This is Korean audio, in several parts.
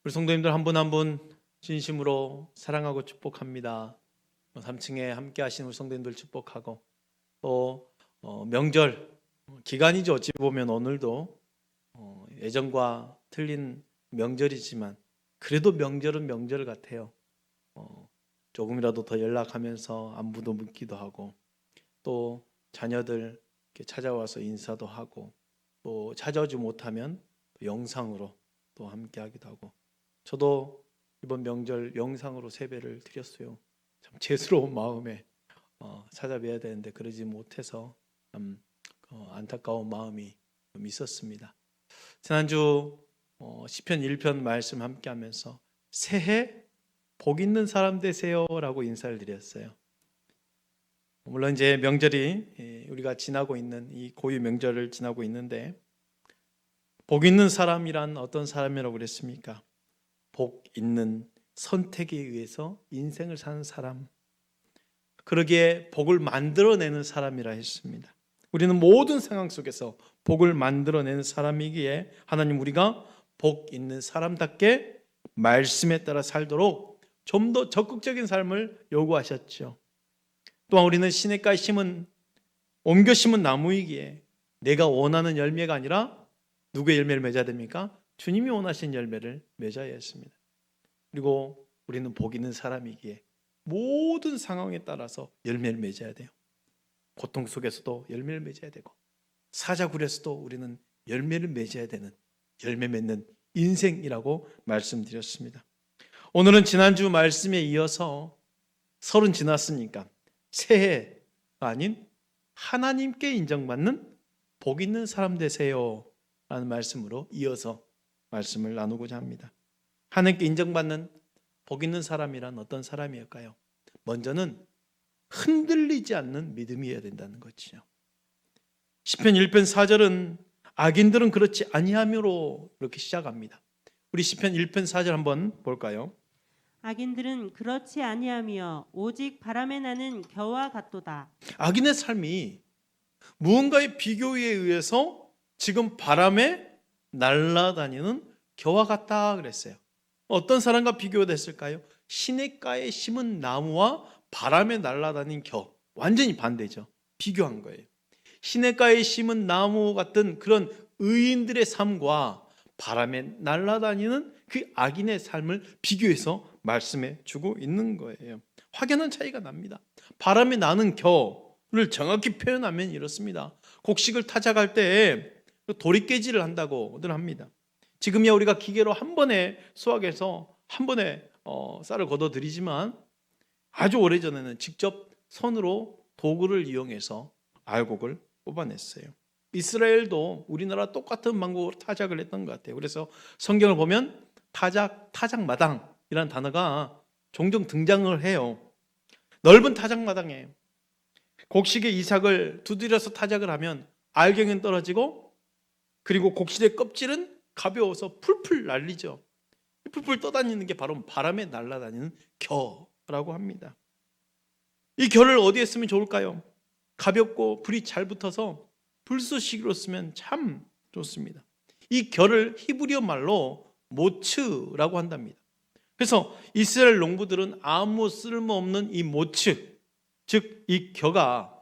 우리 성도님들 한 분 한 분 진심으로 사랑하고 축복합니다. 3층에 함께 하신 우리 성도님들 축복하고 또 명절 기간이죠. 어찌 보면 오늘도 예전과 틀린 명절이지만 그래도 명절은 명절 같아요. 조금이라도 더 연락하면서 안부도 묻기도 하고 또 자녀들 이렇게 찾아와서 인사도 하고 또 찾아오지 못하면 영상으로 또 함께 하기도 하고 저도 이번 명절 영상으로 세배를 드렸어요. 참 죄스러운 마음에 찾아뵈야 되는데 그러지 못해서 참 안타까운 마음이 좀 있었습니다. 지난주 시편 1편 말씀 함께 하면서 새해 복 있는 사람 되세요라고 인사를 드렸어요. 물론 이제 명절이 우리가 지나고 있는 이 고유 명절을 지나고 있는데 복 있는 사람이란 어떤 사람이라고 그랬습니까? 복 있는 선택에 의해서 인생을 사는 사람, 그러기에 복을 만들어내는 사람이라 했습니다. 우리는 모든 상황 속에서 복을 만들어내는 사람이기에 하나님 우리가 복 있는 사람답게 말씀에 따라 살도록 좀 더 적극적인 삶을 요구하셨죠. 또한 우리는 시냇가에 심은 옮겨 심은 나무이기에 내가 원하는 열매가 아니라 누구의 열매를 맺어야 됩니까? 주님이 원하신 열매를 맺어야 했습니다. 그리고 우리는 복 있는 사람이기에 모든 상황에 따라서 열매를 맺어야 돼요. 고통 속에서도 열매를 맺어야 되고 사자굴에서도 우리는 열매를 맺어야 되는 열매 맺는 인생이라고 말씀드렸습니다. 오늘은 지난주 말씀에 이어서 설은 지났으니까 새해가 아닌 하나님께 인정받는 복 있는 사람 되세요 라는 말씀으로 이어서 말씀을 나누고자 합니다. 하나님께 인정받는 복 있는 사람이란 어떤 사람이었까요? 먼저는 흔들리지 않는 믿음이어야 된다는 거죠. 시편 1편 4절은 악인들은 그렇지 아니하므로 이렇게 시작합니다. 우리 시편 1편 4절 한번 볼까요? 악인들은 그렇지 아니하며 오직 바람에 나는 겨와 같도다. 악인의 삶이 무언가의 비교에 의해서 지금 바람에 날아다니는 겨와 같다 그랬어요. 어떤 사람과 비교가 됐을까요? 시냇가에 심은 나무와 바람에 날아다닌 겨, 완전히 반대죠. 비교한 거예요. 시냇가에 심은 나무 같은 그런 의인들의 삶과 바람에 날아다니는 그 악인의 삶을 비교해서 말씀해 주고 있는 거예요. 확연한 차이가 납니다. 바람에 나는 겨를 정확히 표현하면 이렇습니다. 곡식을 타작할 때 도리깨질을 한다고들 합니다. 지금이야 우리가 기계로 한 번에 수확해서 한 번에 쌀을 걷어들이지만 아주 오래전에는 직접 손으로 도구를 이용해서 알곡을 뽑아냈어요. 이스라엘도 우리나라 똑같은 방법으로 타작을 했던 것 같아요. 그래서 성경을 보면 타작마당이라는 단어가 종종 등장을 해요. 넓은 타작마당에 곡식의 이삭을 두드려서 타작을 하면 알갱이는 떨어지고 그리고 곡식의 껍질은 가벼워서 풀풀 날리죠. 풀풀 떠다니는 게 바로 바람에 날아다니는 겨라고 합니다. 이 겨를 어디에 쓰면 좋을까요? 가볍고 불이 잘 붙어서 불쏘시개로 쓰면 참 좋습니다. 이 겨를 히브리어 말로 모츠라고 한답니다. 그래서 이스라엘 농부들은 아무 쓸모없는 이 모츠, 즉 이 겨가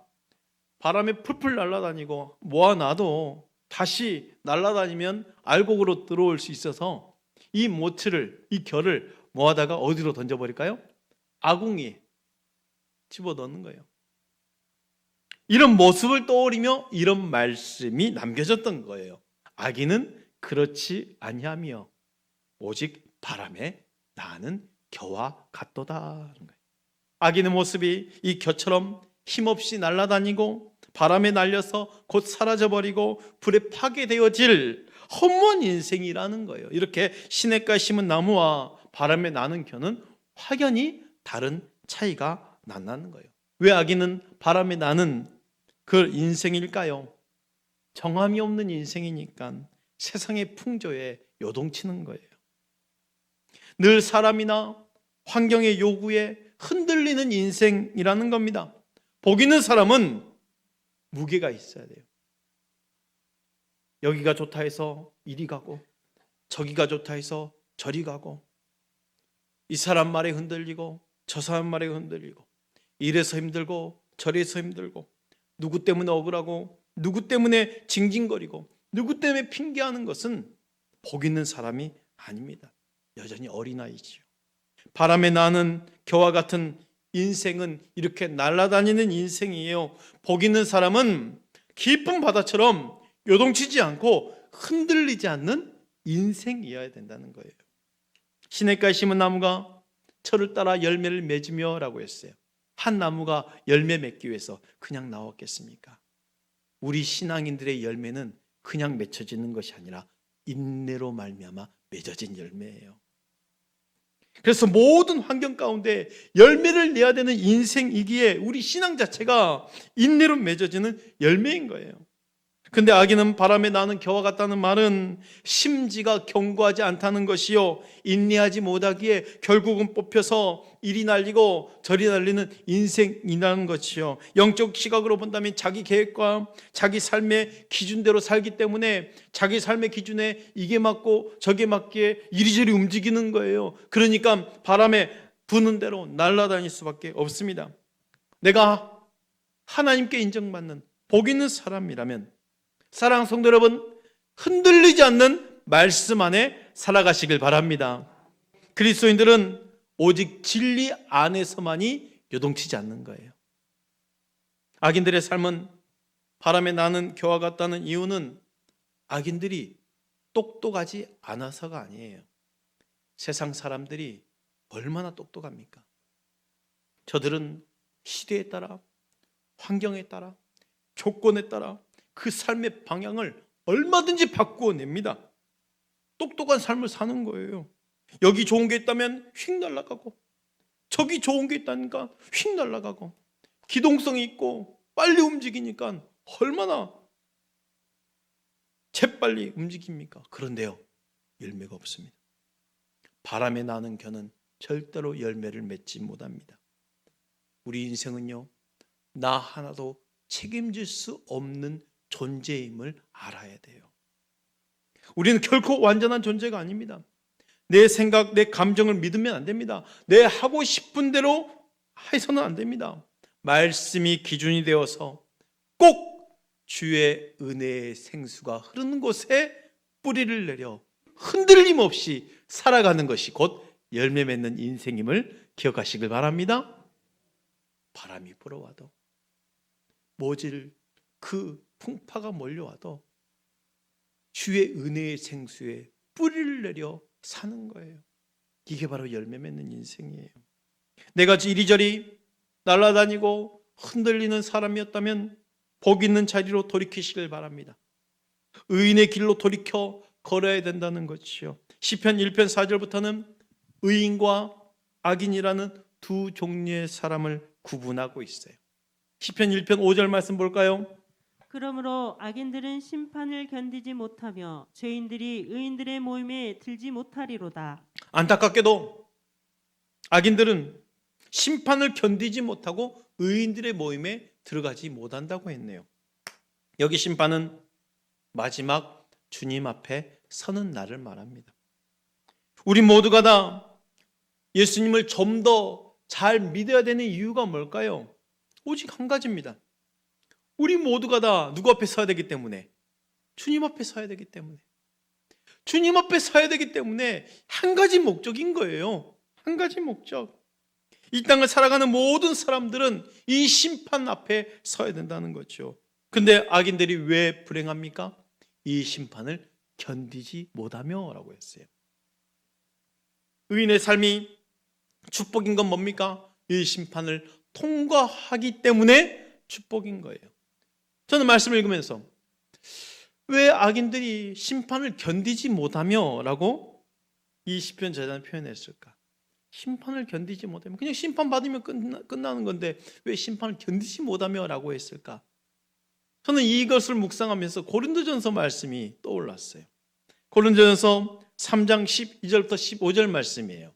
바람에 풀풀 날아다니고 모아놔도 다시 날아다니면 알곡으로 들어올 수 있어서 이 모츠를, 이 겨를 모아다가 어디로 던져버릴까요? 아궁이에 집어넣는 거예요. 이런 모습을 떠올리며 이런 말씀이 남겨졌던 거예요. 악인은 그렇지 아니하며 오직 바람에 나는 겨와 같도다. 악인의 모습이 이 겨처럼 힘없이 날아다니고 바람에 날려서 곧 사라져버리고 불에 파괴되어질 허무한 인생이라는 거예요. 이렇게 시냇가에 심은 나무와 바람에 나는 겨는 확연히 다른 차이가 난다는 거예요. 왜 악인은 바람에 나는 그 인생일까요? 정함이 없는 인생이니까 세상의 풍조에 요동치는 거예요. 늘 사람이나 환경의 요구에 흔들리는 인생이라는 겁니다. 복 있는 사람은 무게가 있어야 돼요. 여기가 좋다 해서 이리 가고 저기가 좋다 해서 저리 가고 이 사람 말에 흔들리고 저 사람 말에 흔들리고 이래서 힘들고 저래서 힘들고 누구 때문에 억울하고 누구 때문에 징징거리고 누구 때문에 핑계하는 것은 복 있는 사람이 아닙니다. 여전히 어린아이지요. 바람에 나는 겨와 같은 인생은 이렇게 날아다니는 인생이에요. 복 있는 사람은 깊은 바다처럼 요동치지 않고 흔들리지 않는 인생이어야 된다는 거예요. 시냇가에 심은 나무가 철을 따라 열매를 맺으며 라고 했어요. 한 나무가 열매 맺기 위해서 그냥 나왔겠습니까? 우리 신앙인들의 열매는 그냥 맺혀지는 것이 아니라 인내로 말미암아 맺어진 열매예요. 그래서 모든 환경 가운데 열매를 내야 되는 인생이기에 우리 신앙 자체가 인내로 맺어지는 열매인 거예요. 근데 악인은 바람에 나는 겨와 같다는 말은 심지가 견고하지 않다는 것이요, 인내하지 못하기에 결국은 뽑혀서 이리 날리고 저리 날리는 인생이라는 것이요, 영적 시각으로 본다면 자기 계획과 자기 삶의 기준대로 살기 때문에 자기 삶의 기준에 이게 맞고 저게 맞기에 이리저리 움직이는 거예요. 그러니까 바람에 부는 대로 날아다닐 수밖에 없습니다. 내가 하나님께 인정받는 복 있는 사람이라면 사랑하는 성도 여러분, 흔들리지 않는 말씀 안에 살아가시길 바랍니다. 그리스도인들은 오직 진리 안에서만이 요동치지 않는 거예요. 악인들의 삶은 바람에 나는 겨와 같다는 이유는 악인들이 똑똑하지 않아서가 아니에요. 세상 사람들이 얼마나 똑똑합니까? 저들은 시대에 따라, 환경에 따라, 조건에 따라 그 삶의 방향을 얼마든지 바꾸어 냅니다. 똑똑한 삶을 사는 거예요. 여기 좋은 게 있다면 휙 날아가고 저기 좋은 게 있다니까 휙 날아가고 기동성이 있고 빨리 움직이니까 얼마나 재빨리 움직입니까? 그런데요, 열매가 없습니다. 바람에 나는 겨는 절대로 열매를 맺지 못합니다. 우리 인생은요, 나 하나도 책임질 수 없는 존재임을 알아야 돼요. 우리는 결코 완전한 존재가 아닙니다. 내 생각, 내 감정을 믿으면 안 됩니다. 내 하고 싶은 대로 해서는 안 됩니다. 말씀이 기준이 되어서 꼭 주의 은혜의 생수가 흐르는 곳에 뿌리를 내려 흔들림 없이 살아가는 것이 곧 열매 맺는 인생임을 기억하시길 바랍니다. 바람이 불어와도 모질 그 풍파가 몰려와도 주의 은혜의 생수에 뿌리를 내려 사는 거예요. 이게 바로 열매 맺는 인생이에요. 내가 이리저리 날아다니고 흔들리는 사람이었다면 복 있는 자리로 돌이키시길 바랍니다. 의인의 길로 돌이켜 걸어야 된다는 것이요. 시편 1편 4절부터는 의인과 악인이라는 두 종류의 사람을 구분하고 있어요. 시편 1편 5절 말씀 볼까요? 그러므로 악인들은 심판을 견디지 못하며 죄인들이 의인들의 모임에 들지 못하리로다. 안타깝게도 악인들은 심판을 견디지 못하고 의인들의 모임에 들어가지 못한다고 했네요. 여기 심판은 마지막 주님 앞에 서는 날을 말합니다. 우리 모두가 다 예수님을 좀 더 잘 믿어야 되는 이유가 뭘까요? 오직 한 가지입니다. 우리 모두가 다 누구 앞에 서야 되기 때문에, 주님 앞에 서야 되기 때문에, 주님 앞에 서야 되기 때문에 한 가지 목적인 거예요. 한 가지 목적. 이 땅을 살아가는 모든 사람들은 이 심판 앞에 서야 된다는 거죠. 근데 악인들이 왜 불행합니까? 이 심판을 견디지 못하며 라고 했어요. 의인의 삶이 축복인 건 뭡니까? 이 심판을 통과하기 때문에 축복인 거예요. 저는 말씀을 읽으면서 왜 악인들이 심판을 견디지 못하며 라고 이 시편 저자는 표현했을까? 심판을 견디지 못하면 그냥 심판 받으면 끝나는 건데 왜 심판을 견디지 못하며 라고 했을까? 저는 이것을 묵상하면서 고린도전서 말씀이 떠올랐어요. 고린도전서 3장 12절부터 15절 말씀이에요.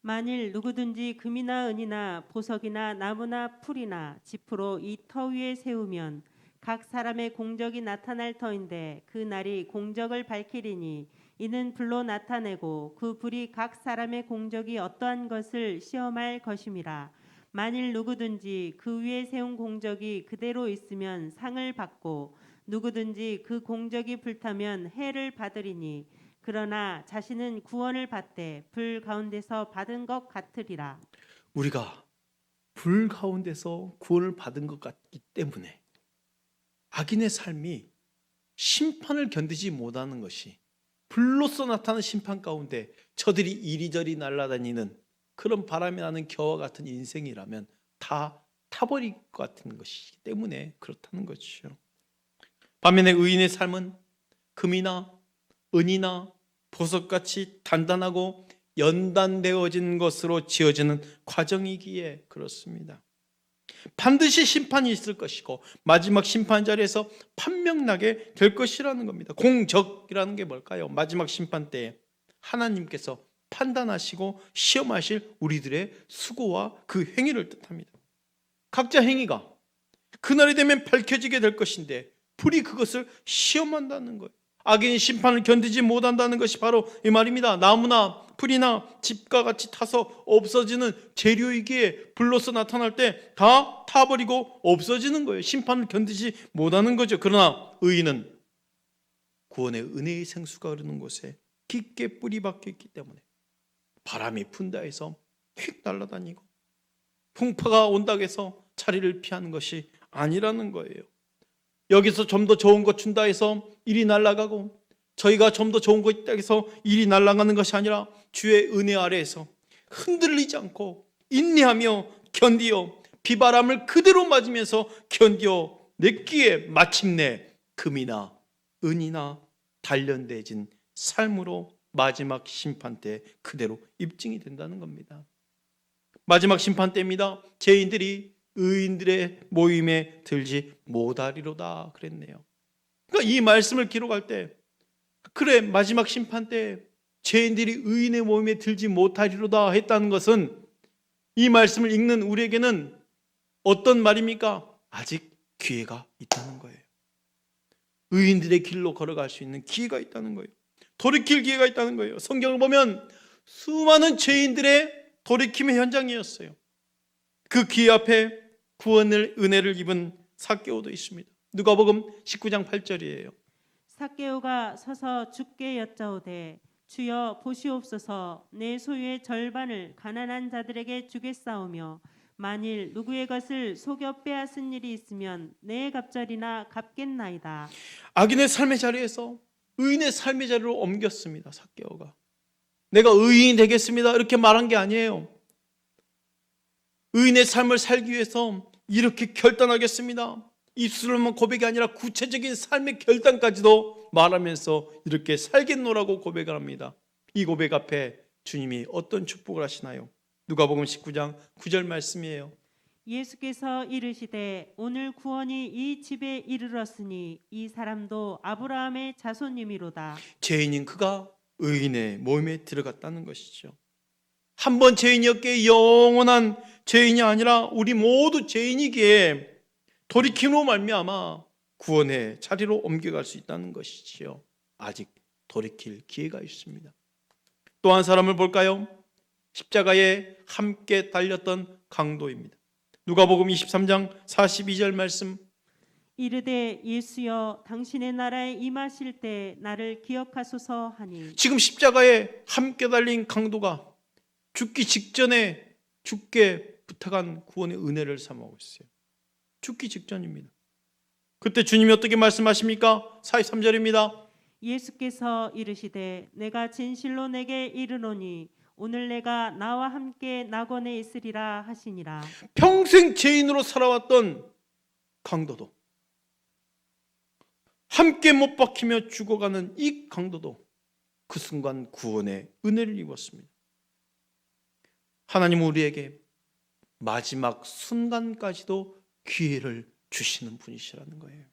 만일 누구든지 금이나 은이나 보석이나 나무나 풀이나 지푸로 이 터 위에 세우면 각 사람의 공적이 나타날 터인데 그 날이 공적을 밝히리니 이는 불로 나타내고 그 불이 각 사람의 공적이 어떠한 것을 시험할 것임이라. 만일 누구든지 그 위에 세운 공적이 그대로 있으면 상을 받고 누구든지 그 공적이 불타면 해를 받으리니 그러나 자신은 구원을 받되 불 가운데서 받은 것 같으리라. 우리가 불 가운데서 구원을 받은 것 같기 때문에 악인의 삶이 심판을 견디지 못하는 것이, 불로서 나타나는 심판 가운데 저들이 이리저리 날아다니는 그런 바람이 나는 겨와 같은 인생이라면 다 타버릴 것 같은 것이기 때문에 그렇다는 것이죠. 반면에 의인의 삶은 금이나 은이나 보석같이 단단하고 연단되어진 것으로 지어지는 과정이기에 그렇습니다. 반드시 심판이 있을 것이고 마지막 심판 자리에서 판명나게 될 것이라는 겁니다. 공적이라는 게 뭘까요? 마지막 심판 때에 하나님께서 판단하시고 시험하실 우리들의 수고와 그 행위를 뜻합니다. 각자 행위가 그날이 되면 밝혀지게 될 것인데 불이 그것을 시험한다는 거예요. 악인이 심판을 견디지 못한다는 것이 바로 이 말입니다. 나무나 풀이나 집과 같이 타서 없어지는 재료이기에 불로서 나타날 때 다 타버리고 없어지는 거예요. 심판을 견디지 못하는 거죠. 그러나 의인은 구원의 은혜의 생수가 흐르는 곳에 깊게 뿌리 박혀 있기 때문에 바람이 분다 해서 휙 날아다니고 풍파가 온다고 해서 자리를 피하는 것이 아니라는 거예요. 여기서 좀 더 좋은 것 준다 해서 일이 날아가고 저희가 좀 더 좋은 거 있다 해서 일이 날아가는 것이 아니라 주의 은혜 아래에서 흔들리지 않고 인내하며 견디어 비바람을 그대로 맞으면서 견디어 냈기에 마침내 금이나 은이나 단련되어진 삶으로 마지막 심판 때 그대로 입증이 된다는 겁니다. 마지막 심판 때입니다. 죄인들이 의인들의 모임에 들지 못하리로다 그랬네요. 그러니까 이 말씀을 기록할 때 그래 마지막 심판 때 죄인들이 의인의 모임에 들지 못하리로다 했다는 것은 이 말씀을 읽는 우리에게는 어떤 말입니까? 아직 기회가 있다는 거예요. 의인들의 길로 걸어갈 수 있는 기회가 있다는 거예요. 돌이킬 기회가 있다는 거예요. 성경을 보면 수많은 죄인들의 돌이킴의 현장이었어요. 그 기회 앞에 구원을 은혜를 입은 삭개오도 있습니다. 누가복음 19장 8절이에요. 삭개오가 서서 주께 여짜오되 주여 보시옵소서 내 소유의 절반을 가난한 자들에게 주겠사오며 만일 누구의 것을 속여 빼앗은 일이 있으면 내 갑절이나 갚겠나이다. 악인의 삶의 자리에서 의인의 삶의 자리로 옮겼습니다. 삭개오가 내가 의인이 되겠습니다 이렇게 말한 게 아니에요. 의인의 삶을 살기 위해서 이렇게 결단하겠습니다. 입술로만 고백이 아니라 구체적인 삶의 결단까지도 말하면서 이렇게 살겠노라고 고백을 합니다. 이 고백 앞에 주님이 어떤 축복을 하시나요? 누가복음 19장 9절 말씀이에요. 예수께서 이르시되 오늘 구원이 이 집에 이르렀으니 이 사람도 아브라함의 자손님이로다. 죄인인 그가 의인의 모임에 들어갔다는 것이죠. 한 번 죄인이었기에 영원한 죄인이 아니라 우리 모두 죄인이기에 돌이킴으로 말미암아 구원의 자리로 옮겨갈 수 있다는 것이지요. 아직 돌이킬 기회가 있습니다. 또 한 사람을 볼까요? 십자가에 함께 달렸던 강도입니다. 누가복음 23장 42절 말씀. 이르되 예수여 당신의 나라에 임하실 때 나를 기억하소서 하니. 지금 십자가에 함께 달린 강도가 죽기 직전에 죽게 부탁한 구원의 은혜를 삼아오고 있어요. 죽기 직전입니다. 그때 주님이 어떻게 말씀하십니까? 43절입니다. 예수께서 이르시되 내가 진실로 내게 이르노니 오늘 내가 나와 함께 낙원에 있으리라 하시니라. 평생 죄인으로 살아왔던 강도도, 함께 못 박히며 죽어가는 이 강도도 그 순간 구원의 은혜를 입었습니다. 하나님은 우리에게 마지막 순간까지도 기회를 주시는 분이시라는 거예요.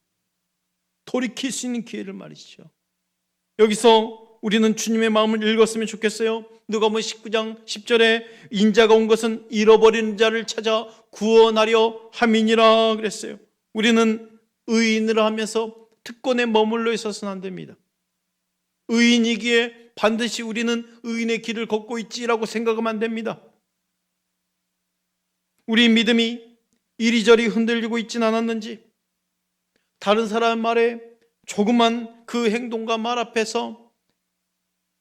돌이킬 수 있는 기회를 말이죠. 여기서 우리는 주님의 마음을 읽었으면 좋겠어요. 누가복음 19장 10절에 인자가 온 것은 잃어버린 자를 찾아 구원하려 함이니라 그랬어요. 우리는 의인으로 하면서 특권에 머물러 있어서는 안 됩니다. 의인이기에 반드시 우리는 의인의 길을 걷고 있지라고 생각하면 안 됩니다. 우리 믿음이 이리저리 흔들리고 있진 않았는지, 다른 사람 말에 조그만 그 행동과 말 앞에서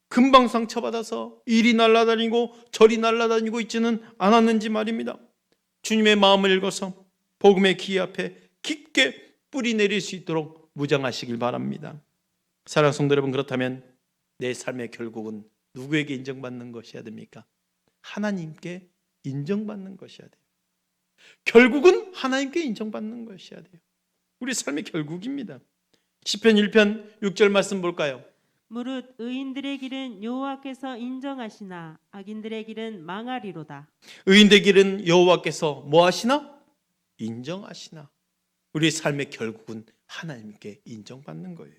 금방 상처받아서 이리 날아다니고 저리 날아다니고 있지는 않았는지 말입니다. 주님의 마음을 읽어서 복음의 기 앞에 깊게 뿌리 내릴 수 있도록 무장하시길 바랍니다. 사랑하는 성도 여러분, 그렇다면 내 삶의 결국은 누구에게 인정받는 것이어야 됩니까? 하나님께 인정받는 것이어야 돼요. 결국은 하나님께 인정받는 것이어야 돼요. 우리 삶의 결국입니다. 시편 1편 6절 말씀 볼까요? 무릇 의인들의 길은 여호와께서 인정하시나 악인들의 길은 망하리로다. 의인의 길은 여호와께서 뭐 하시나? 인정하시나. 우리 삶의 결국은 하나님께 인정받는 거예요.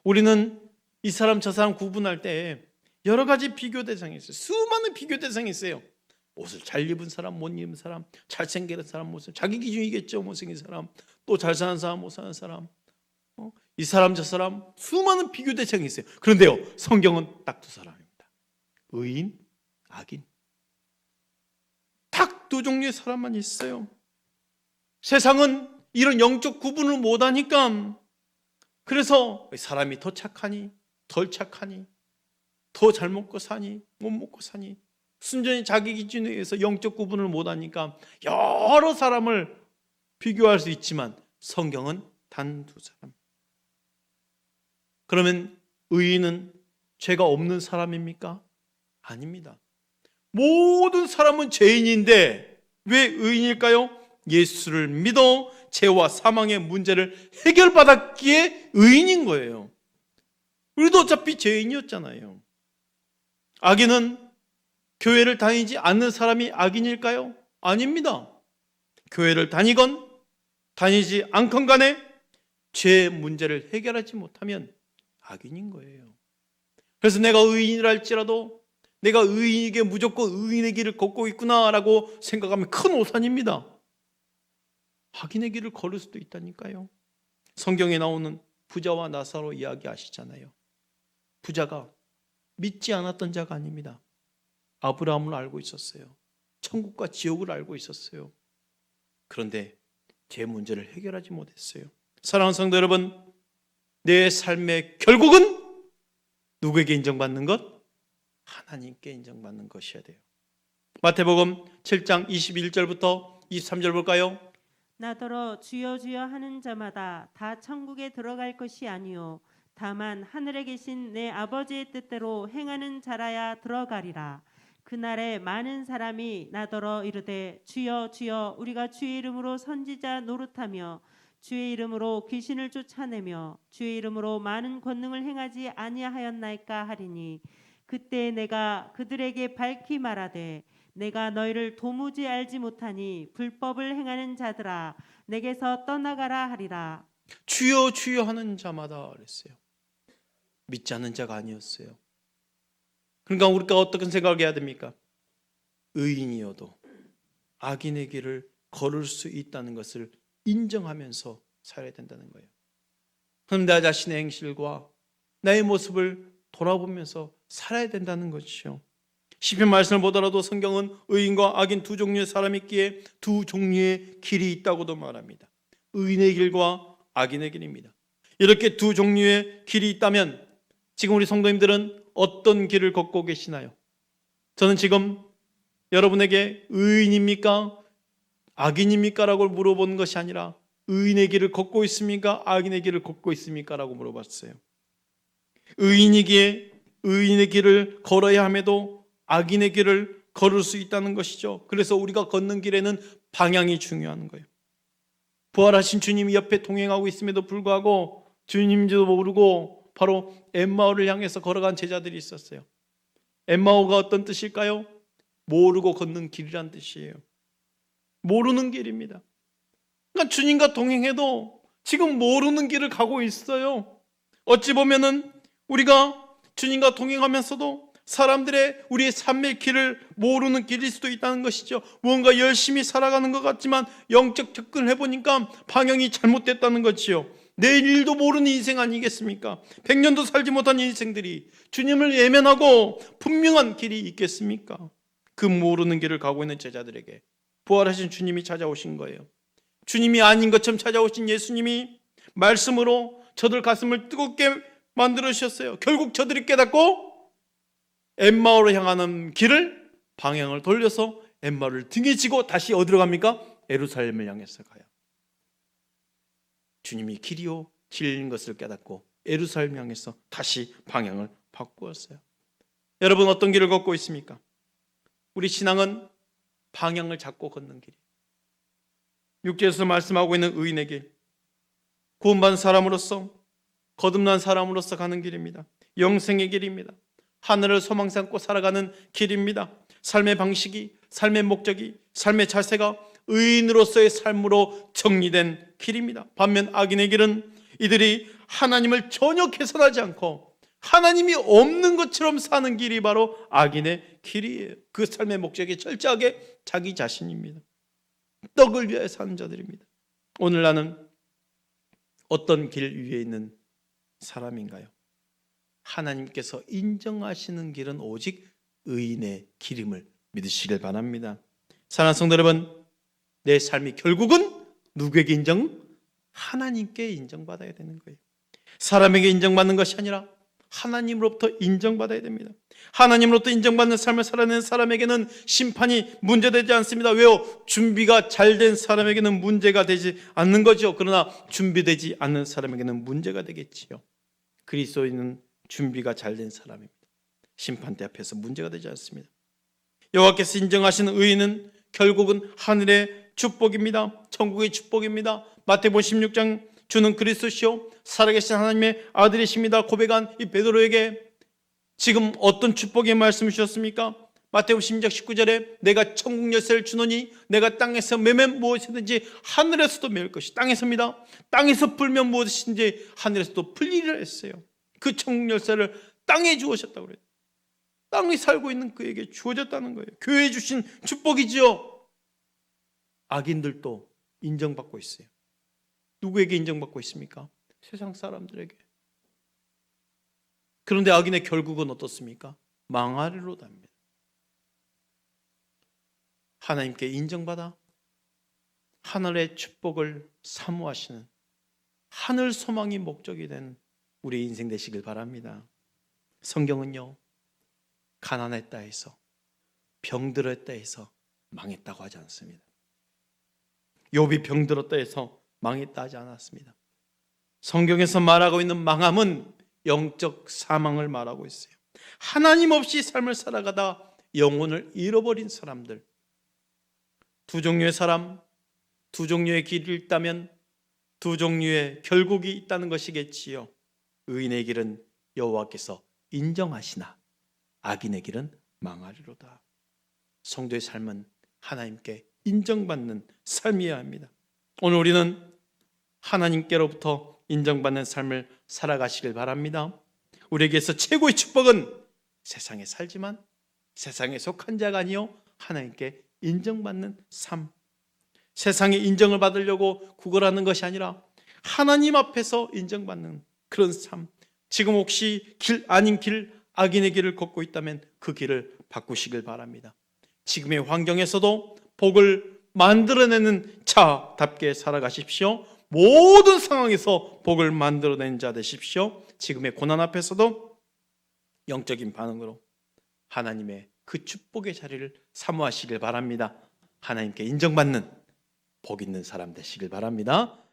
우리는 이 사람 저 사람 구분할 때 여러 가지 비교 대상이 있어요. 수많은 비교 대상이 있어요. 옷을 잘 입은 사람, 못 입은 사람, 잘생긴 사람, 못생긴 자기 기준이겠죠. 못생긴 사람, 또 잘 사는 사람, 못 사는 사람, 이 사람 저 사람, 수많은 비교 대상이 있어요. 그런데요, 성경은 딱 두 사람입니다. 의인, 악인. 딱 두 종류의 사람만 있어요. 세상은 이런 영적 구분을 못하니까, 그래서 사람이 더 착하니 덜 착하니, 더 잘 먹고 사니 못 먹고 사니, 순전히 자기 기준에 의해서 영적 구분을 못하니까 여러 사람을 비교할 수 있지만 성경은 단 두 사람. 그러면 의인은 죄가 없는 사람입니까? 아닙니다. 모든 사람은 죄인인데 왜 의인일까요? 예수를 믿어 죄와 사망의 문제를 해결받았기에 의인인 거예요. 우리도 어차피 죄인이었잖아요. 악인은 교회를 다니지 않는 사람이 악인일까요? 아닙니다. 교회를 다니건 다니지 않건 간에 죄의 문제를 해결하지 못하면 악인인 거예요. 그래서 내가 의인이라 할지라도 내가 의인에게 무조건 의인의 길을 걷고 있구나라고 생각하면 큰 오산입니다. 악인의 길을 걸을 수도 있다니까요. 성경에 나오는 부자와 나사로 이야기 아시잖아요. 부자가 믿지 않았던 자가 아닙니다. 아브라함을 알고 있었어요. 천국과 지옥을 알고 있었어요. 그런데 제 문제를 해결하지 못했어요. 사랑하는 성도 여러분, 내 삶의 결국은 누구에게 인정받는 것? 하나님께 인정받는 것이어야 돼요. 마태복음 7장 21절부터 23절 볼까요? 나더러 주여 주여 하는 자마다 다 천국에 들어갈 것이 아니요 다만 하늘에 계신 내 아버지의 뜻대로 행하는 자라야 들어가리라. 그날에 많은 사람이 나더러 이르되 주여 주여 우리가 주의 이름으로 선지자 노릇하며 주의 이름으로 귀신을 쫓아내며 주의 이름으로 많은 권능을 행하지 아니하였나이까 하리니 그때 내가 그들에게 밝히 말하되 내가 너희를 도무지 알지 못하니 불법을 행하는 자들아 내게서 떠나가라 하리라. 주여 주여 하는 자마다 그랬어요. 믿지 않는 자가 아니었어요. 그러니까 우리가 어떻게 생각해야 됩니까? 의인이어도 악인의 길을 걸을 수 있다는 것을 인정하면서 살아야 된다는 거예요. 그럼 나 자신의 행실과 나의 모습을 돌아보면서 살아야 된다는 것이죠. 시편 말씀을 보더라도 성경은 의인과 악인 두 종류의 사람이 있기에 두 종류의 길이 있다고도 말합니다. 의인의 길과 악인의 길입니다. 이렇게 두 종류의 길이 있다면 지금 우리 성도님들은 어떤 길을 걷고 계시나요? 저는 지금 여러분에게 의인입니까? 악인입니까? 라고 물어보는 것이 아니라 의인의 길을 걷고 있습니까? 악인의 길을 걷고 있습니까? 라고 물어봤어요. 의인이기에 의인의 길을 걸어야 함에도 악인의 길을 걸을 수 있다는 것이죠. 그래서 우리가 걷는 길에는 방향이 중요한 거예요. 부활하신 주님이 옆에 동행하고 있음에도 불구하고 주님인지도 모르고 바로 엠마오를 향해서 걸어간 제자들이 있었어요. 엠마오가 어떤 뜻일까요? 모르고 걷는 길이란 뜻이에요. 모르는 길입니다. 그러니까 주님과 동행해도 지금 모르는 길을 가고 있어요. 어찌 보면은 우리가 주님과 동행하면서도 사람들의 우리의 삶의 길을 모르는 길일 수도 있다는 것이죠. 무언가 열심히 살아가는 것 같지만 영적 접근을 해보니까 방향이 잘못됐다는 것이요. 내일 일도 모르는 인생 아니겠습니까? 100년도 살지 못한 인생들이 주님을 외면하고 분명한 길이 있겠습니까? 그 모르는 길을 가고 있는 제자들에게 부활하신 주님이 찾아오신 거예요. 주님이 아닌 것처럼 찾아오신 예수님이 말씀으로 저들 가슴을 뜨겁게 만들어 주셨어요. 결국 저들이 깨닫고 엠마오로 향하는 길을 방향을 돌려서 엠마오를 등에 지고 다시 어디로 갑니까? 예루살렘을 향해서 가요. 주님이 길이요 길인 것을 깨닫고 예루살렘을 향해서 다시 방향을 바꾸었어요. 여러분 어떤 길을 걷고 있습니까? 우리 신앙은 방향을 잡고 걷는 길이에요. 6절에서 말씀하고 있는 의인의 길, 구원받은 사람으로서 거듭난 사람으로서 가는 길입니다. 영생의 길입니다. 하늘을 소망 삼고 살아가는 길입니다. 삶의 방식이, 삶의 목적이, 삶의 자세가 의인으로서의 삶으로 정리된 길입니다. 반면 악인의 길은 이들이 하나님을 전혀 개선하지 않고 하나님이 없는 것처럼 사는 길이 바로 악인의 길이에요. 그 삶의 목적이 철저하게 자기 자신입니다. 떡을 위해 사는 자들입니다. 오늘 나는 어떤 길 위에 있는 사람인가요? 하나님께서 인정하시는 길은 오직 의인의 길임을 믿으시길 바랍니다. 사랑하는 성도 여러분, 내 삶이 결국은 누구에게 인정? 하나님께 인정받아야 되는 거예요. 사람에게 인정받는 것이 아니라 하나님으로부터 인정받아야 됩니다. 하나님으로부터 인정받는 삶을 살아내는 사람에게는 심판이 문제되지 않습니다. 왜요? 준비가 잘된 사람에게는 문제가 되지 않는 거죠. 그러나 준비되지 않는 사람에게는 문제가 되겠지요. 그리스도인은 준비가 잘된 사람입니다. 심판대 앞에서 문제가 되지 않습니다. 여호와께서 인정하시는 의인은 결국은 하늘의 축복입니다. 천국의 축복입니다. 마태복음 16장 주는 그리스도시요 살아계신 하나님의 아들이십니다 고백한 이 베드로에게 지금 어떤 축복의 말씀을 주셨습니까? 마태복음 16장 19절에 내가 천국 열쇠를 주노니 내가 땅에서 매면 무엇이든지 하늘에서도 매일 것이 땅에서입니다. 땅에서 풀면 무엇이든지 하늘에서도 풀리리라 했어요. 그 천국 열쇠를 땅에 주셨다고 그래요. 땅에 살고 있는 그에게 주어졌다는 거예요. 교회에 주신 축복이지요. 악인들도 인정받고 있어요. 누구에게 인정받고 있습니까? 세상 사람들에게. 그런데 악인의 결국은 어떻습니까? 망하리로 답니다. 하나님께 인정받아 하늘의 축복을 사모하시는 하늘 소망이 목적이 된 우리 인생 되시길 바랍니다. 성경은요, 가난했다 해서 병들었다 해서 망했다고 하지 않습니다. 욥이 병들었다 해서 망했다 하지 않았습니다. 성경에서 말하고 있는 망함은 영적 사망을 말하고 있어요. 하나님 없이 삶을 살아가다 영혼을 잃어버린 사람들, 두 종류의 사람, 두 종류의 길이 있다면 두 종류의 결국이 있다는 것이겠지요. 의인의 길은 여호와께서 인정하시나 악인의 길은 망하리로다. 성도의 삶은 하나님께 인정받는 삶이어야 합니다. 오늘 우리는 하나님께로부터 인정받는 삶을 살아가시길 바랍니다. 우리에게서 최고의 축복은 세상에 살지만 세상에 속한 자가 아니요 하나님께 인정받는 삶. 세상의 인정을 받으려고 구걸하는 것이 아니라 하나님 앞에서 인정받는 그런 삶. 지금 혹시 길 아닌 길, 악인의 길을 걷고 있다면 그 길을 바꾸시길 바랍니다. 지금의 환경에서도 복을 만들어내는 자답게 살아가십시오. 모든 상황에서 복을 만들어내는 자 되십시오. 지금의 고난 앞에서도 영적인 반응으로 하나님의 그 축복의 자리를 사모하시길 바랍니다. 하나님께 인정받는 복 있는 사람 되시길 바랍니다.